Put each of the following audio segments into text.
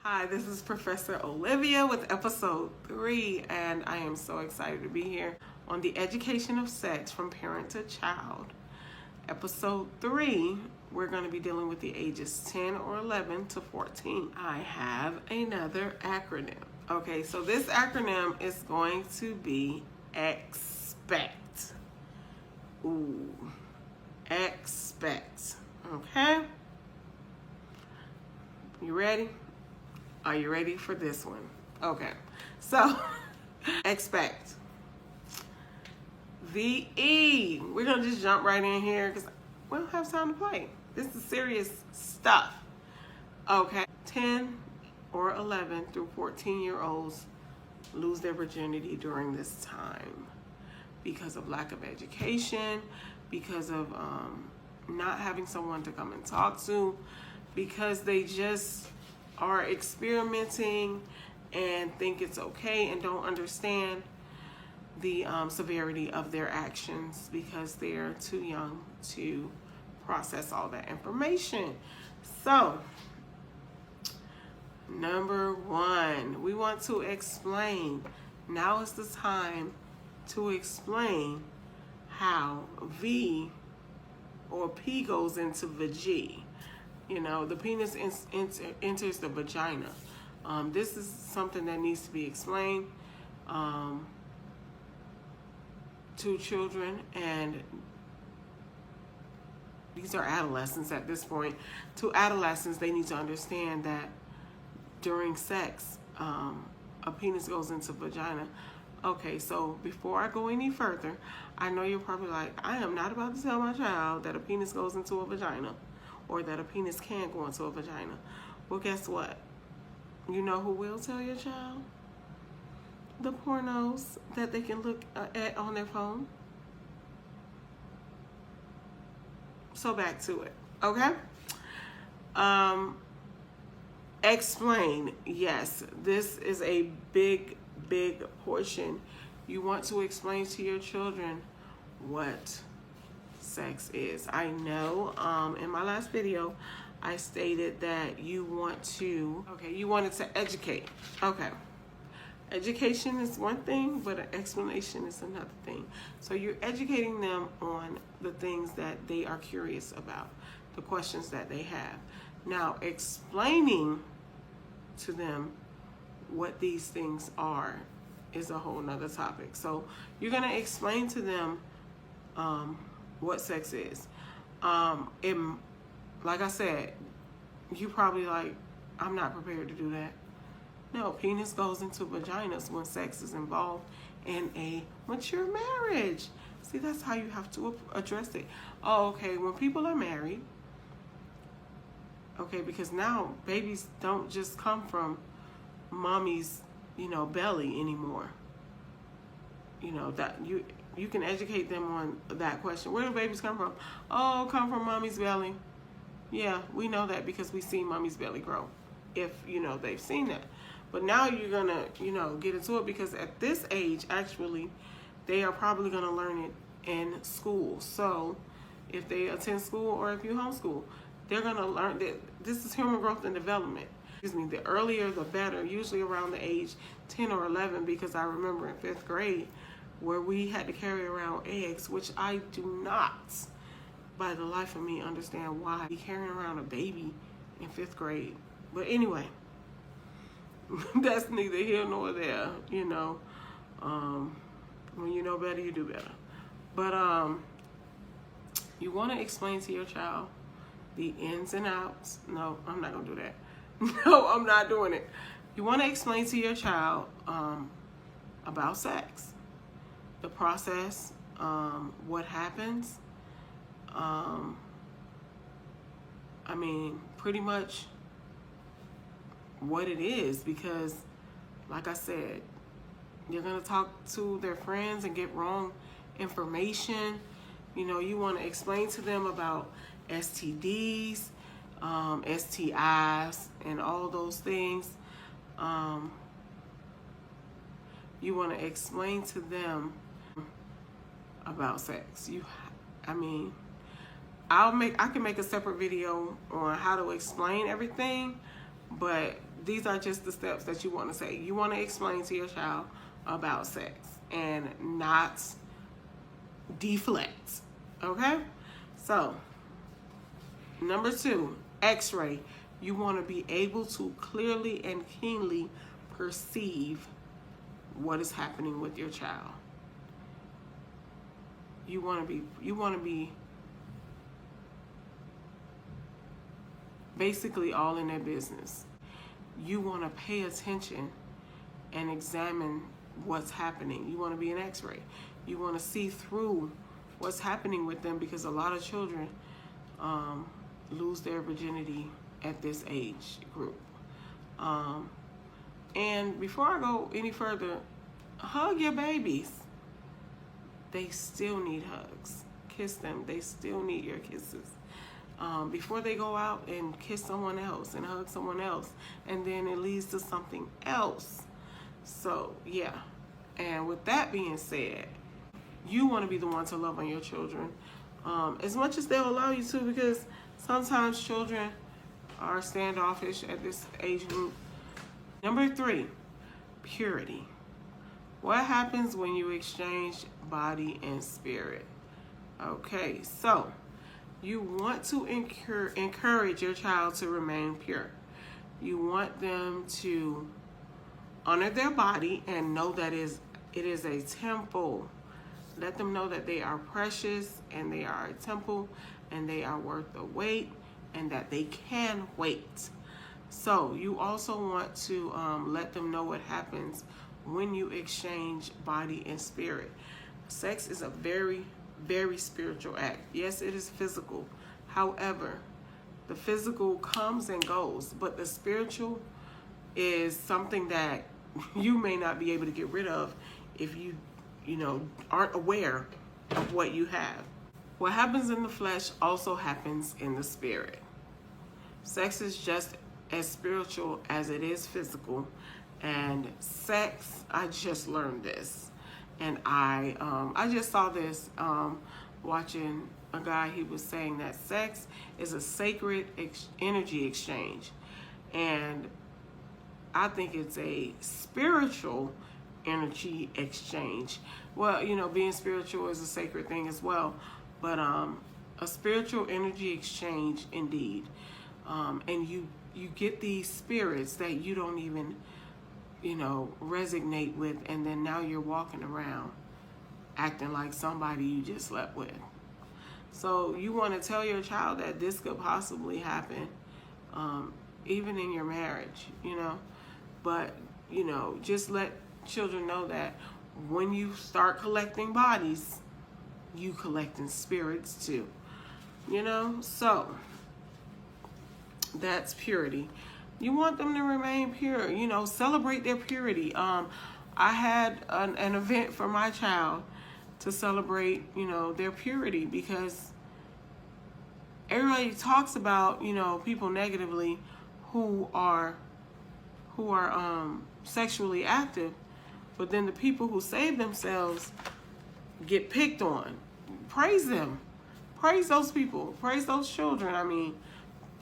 Hi, this is Professor Olivia with episode 3, and I am so excited to be here on the education of sex from parent to child. Episode 3, we're going to be dealing with the ages 10 or 11 to 14. I have another acronym. Okay, so this acronym is going to be EXPECT. Ooh, EXPECT. Okay? You ready? Are you ready for this one? Okay, so expect. VE. We're gonna just jump right in here because we don't have time to play. This is serious stuff. Okay, 10 or 11 through 14-year-olds lose their virginity during this time because of lack of education, because of not having someone to come and talk to, because they just are experimenting and think it's okay and don't understand the severity of their actions because they're too young to process all that information. So, number 1, we want to explain. Now is the time to explain how V or P goes into the G. You know, the penis enters the vagina. This is something that needs to be explained to children, and these are adolescents at this point. To adolescents, they need to understand that during sex, a penis goes into vagina. Okay, so before I go any further, I know you're probably like, I am not about to tell my child that a penis goes into a vagina, or that a penis can go into a vagina. Well, guess what? You know who will tell your child? The pornos that they can look at on their phone. So back to it, okay? Explain. Yes, this is a big portion. You want to explain to your children what sex is. I know in my last video I stated that you wanted to educate. Okay, education is one thing, but an explanation is another thing. So you're educating them on the things that they are curious about, the questions that they have. Now, explaining to them what these things are is a whole nother topic. So you're going to explain to them what sex is. Like I said, you probably like, I'm not prepared to do that. No, penis goes into vaginas when sex is involved in a mature marriage. See, that's how you have to address it. Oh, okay, when people are married, okay, because now babies don't just come from mommy's, belly anymore. That you can educate them on that question. Where do babies come from? Oh, come from mommy's belly. Yeah, we know that because we see mommy's belly grow, if, they've seen that. But now you're going to, get into it because at this age, actually, they are probably going to learn it in school. So if they attend school or if you homeschool, they're going to learn that this is human growth and development. The earlier the better, usually around the age 10 or 11, because I remember in 5th grade, where we had to carry around eggs, which I do not, by the life of me, understand why we carrying around a baby in 5th grade. But anyway, that's neither here nor there, when you know better, you do better. But you want to explain to your child the ins and outs. No, I'm not going to do that. No, I'm not doing it. You want to explain to your child about sex, the process, what happens. Pretty much what it is, because like I said, you're going to talk to their friends and get wrong information. You want to explain to them about STDs, STIs, and all those things. You want to explain to them about sex. I can make a separate video on how to explain everything, but these are just the steps that you want to say. You want to explain to your child about sex and not deflect. Okay? So, number 2, X-ray. You want to be able to clearly and keenly perceive what is happening with your child. You want to be basically all in their business. You want to pay attention and examine what's happening. You want to be an X-ray. You want to see through what's happening with them, because a lot of children lose their virginity at this age group. And before I go any further, hug your babies. They still need hugs. Kiss them. They still need your kisses. Before they go out and kiss someone else and hug someone else, and then it leads to something else. So, yeah. And with that being said, you want to be the one to love on your children as much as they'll allow you to, because sometimes children are standoffish at this age group. Number 3, purity. What happens when you exchange body and spirit? Okay, so you want to encourage your child to remain pure. You want them to honor their body and know that it is a temple. Let them know that they are precious and they are a temple and they are worth the wait and that they can wait. So you also want to let them know what happens when you exchange body and spirit. Sex is a very, very spiritual act. Yes, it is physical. However, the physical comes and goes, but the spiritual is something that you may not be able to get rid of if you aren't aware of what you have. What happens in the flesh also happens in the spirit. Sex is just as spiritual as it is physical. And sex, I just learned this. And I just saw this watching a guy. He was saying that sex is a sacred energy exchange. And I think it's a spiritual energy exchange. Well, being spiritual is a sacred thing as well. But a spiritual energy exchange indeed. And you get these spirits that you don't even resonate with, and then now you're walking around acting like somebody you just slept with. So you want to tell your child that this could possibly happen, even in your marriage, but just let children know that when you start collecting bodies, you collecting spirits too, so that's purity. You want them to remain pure, celebrate their purity. I had an event for my child to celebrate, their purity, because everybody talks about, people negatively who are sexually active, but then the people who save themselves get picked on. Praise them. Praise those people. Praise those children.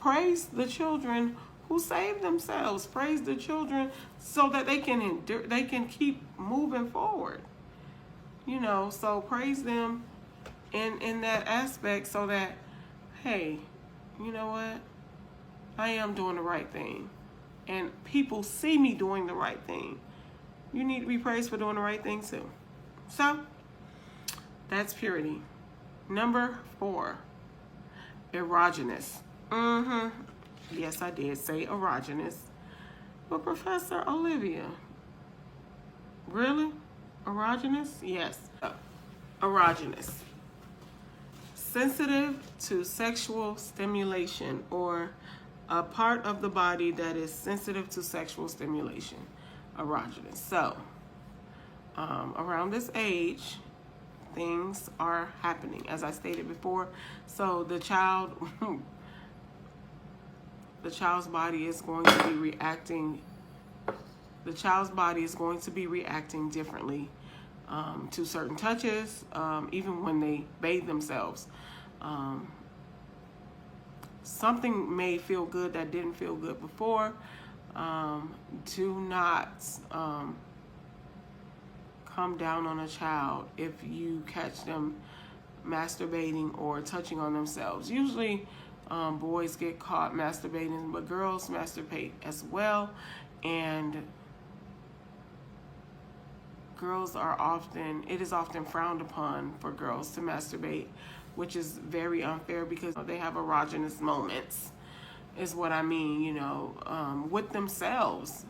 Praise the children who saved themselves. Praise the children so that they can endure, they can keep moving forward. So praise them in that aspect, so that, hey, you know what? I am doing the right thing. And people see me doing the right thing. You need to be praised for doing the right thing too. So, that's purity. Number 4, erogenous. Yes, I did say erogenous. But Professor Olivia, really? Erogenous? Yes. Erogenous. Sensitive to sexual stimulation, or a part of the body that is sensitive to sexual stimulation. Erogenous. So, around this age, things are happening, as I stated before. So the child's body is going to be reacting. The child's body is going to be reacting differently to certain touches, even when they bathe themselves. Something may feel good that didn't feel good before. Do not come down on a child if you catch them masturbating or touching on themselves. Usually boys get caught masturbating, but girls masturbate as well. And it is often frowned upon for girls to masturbate, which is very unfair because they have erogenous moments, is what I mean, with themselves.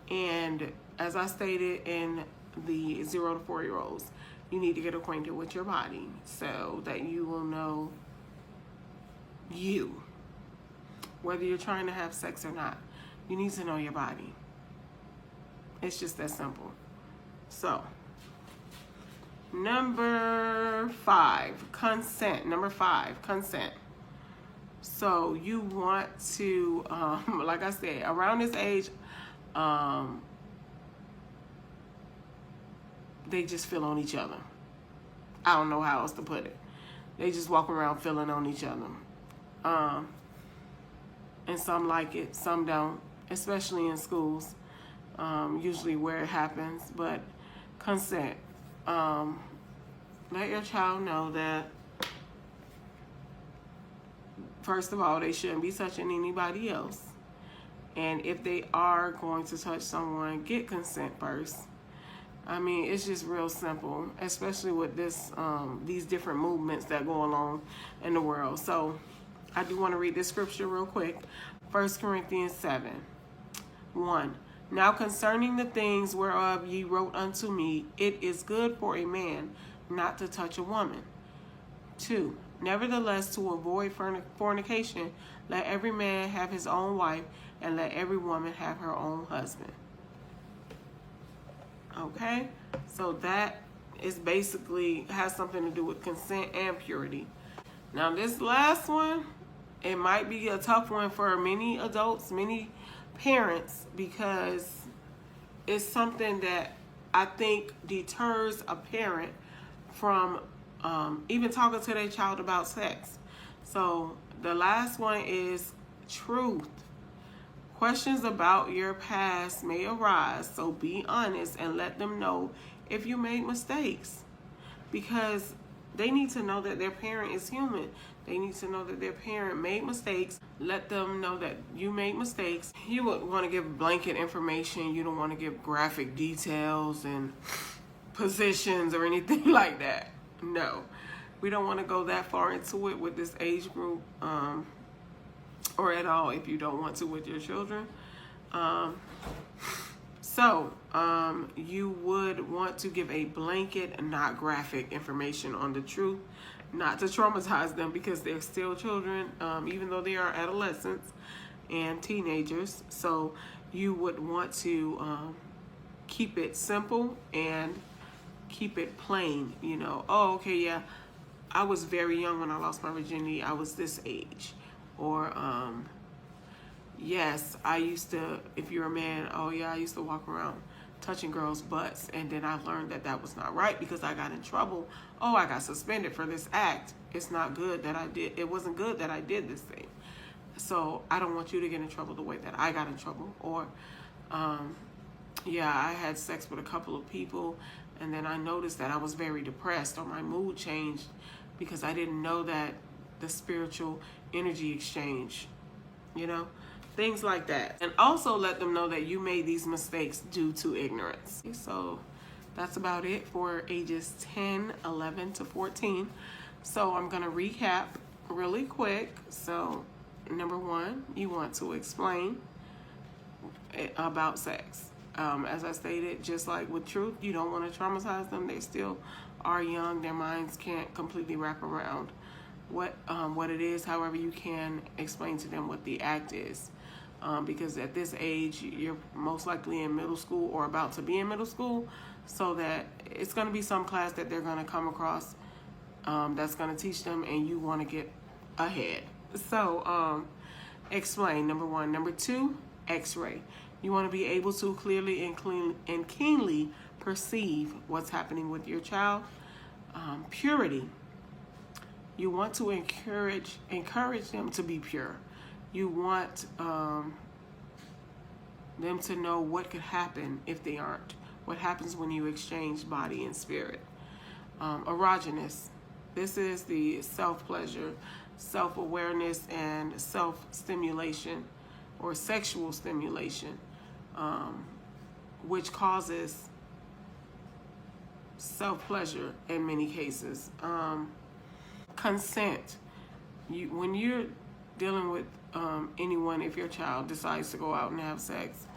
And as I stated in the 0 to 4-year-olds, you need to get acquainted with your body so that you will know you. Whether you're trying to have sex or not, you need to know your body. It's just that simple. So, number 5, consent. Number 5, consent. So you want to, like I said, around this age, they just feel on each other. I don't know how else to put it. They just walk around feeling on each other. And some like it, some don't, especially in schools, usually where it happens. But consent. Let your child know that, first of all, they shouldn't be touching anybody else. And if they are going to touch someone, get consent first. I mean, it's just real simple, especially with these different movements that go along in the world. So I do want to read this scripture real quick. 1 Corinthians 7:1. Now concerning the things whereof ye wrote unto me, it is good for a man not to touch a woman. 2. Nevertheless, to avoid fornication, let every man have his own wife, and let every woman have her own husband. Okay? So that is basically has something to do with consent and purity. Now this last one, it might be a tough one for many adults, many parents, because it's something that I think deters a parent from even talking to their child about sex. So the last one is truth. Questions about your past may arise, so be honest and let them know if you made mistakes, because they need to know that their parent is human. They need to know that their parent made mistakes. Let them know that you made mistakes. You would want to give blanket information. You don't want to give graphic details and positions or anything like that. No, we don't want to go that far into it with this age group, or at all if you don't want to with your children. You would want to give a blanket, not graphic information on the truth, not to traumatize them because they're still children, even though they are adolescents and teenagers. So you would want to keep it simple and keep it plain. Oh, okay, yeah, I was very young when I lost my virginity. I was this age. Or, yes, I used to, if you're a man, oh yeah, I used to walk around touching girls' butts, and then I learned that that was not right because I got in trouble. Oh, I got suspended for this act. It's not good that I did, it wasn't good that I did this thing. So I don't want you to get in trouble the way that I got in trouble. Or, yeah, I had sex with a couple of people, and then I noticed that I was very depressed, or my mood changed because I didn't know that the spiritual energy exchange, things like that. And also let them know that you made these mistakes due to ignorance. So that's about it for ages 10, 11 to 14. So I'm going to recap really quick. So number 1, you want to explain about sex. As I stated, just like with truth, you don't want to traumatize them. They still are young. Their minds can't completely wrap around what it is. However, you can explain to them what the act is, because at this age you're most likely in middle school or about to be in middle school, so that it's going to be some class that they're going to come across that's going to teach them, and you want to get ahead. So explain, number 1. Number 2, x-ray. You want to be able to clearly and keenly perceive what's happening with your child. Purity. You want to encourage them to be pure. You want them to know what could happen if they aren't. What happens when you exchange body and spirit. Erogenous. This is the self-pleasure, self-awareness, and self-stimulation or sexual stimulation, which causes self-pleasure in many cases. Consent. When you're dealing with anyone, if your child decides to go out and have sex,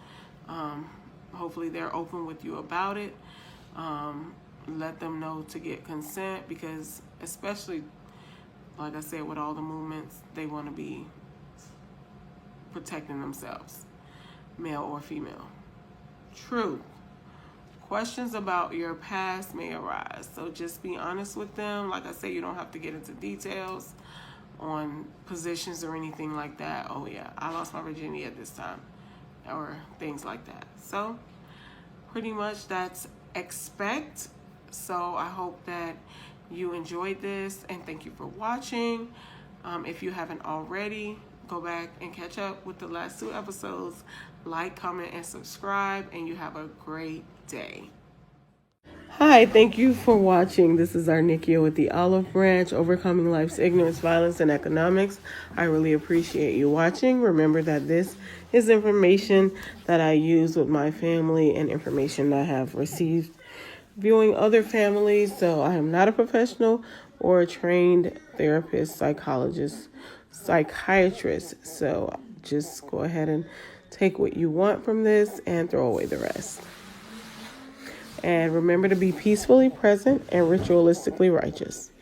hopefully they're open with you about it. Let them know to get consent, because especially, like I said, with all the movements, they want to be protecting themselves, male or female. Truth. Questions about your past may arise, so just be honest with them. Like I said, you don't have to get into details on positions or anything like that. Oh yeah, I lost my virginity at this time, or things like that. So pretty much that's expect. So I hope that you enjoyed this, and thank you for watching. If you haven't already, go back and catch up with the last 2 episodes. Like, comment, and subscribe, and you have a great day. Hi, thank you for watching. This is Arnikia with the Olive Branch, Overcoming Life's Ignorance, Violence, and Economics. I really appreciate you watching. Remember that this is information that I use with my family and information I have received viewing other families. So I am not a professional or a trained therapist, psychologist, psychiatrist. So just go ahead and take what you want from this and throw away the rest. And remember to be peacefully present and ritualistically righteous.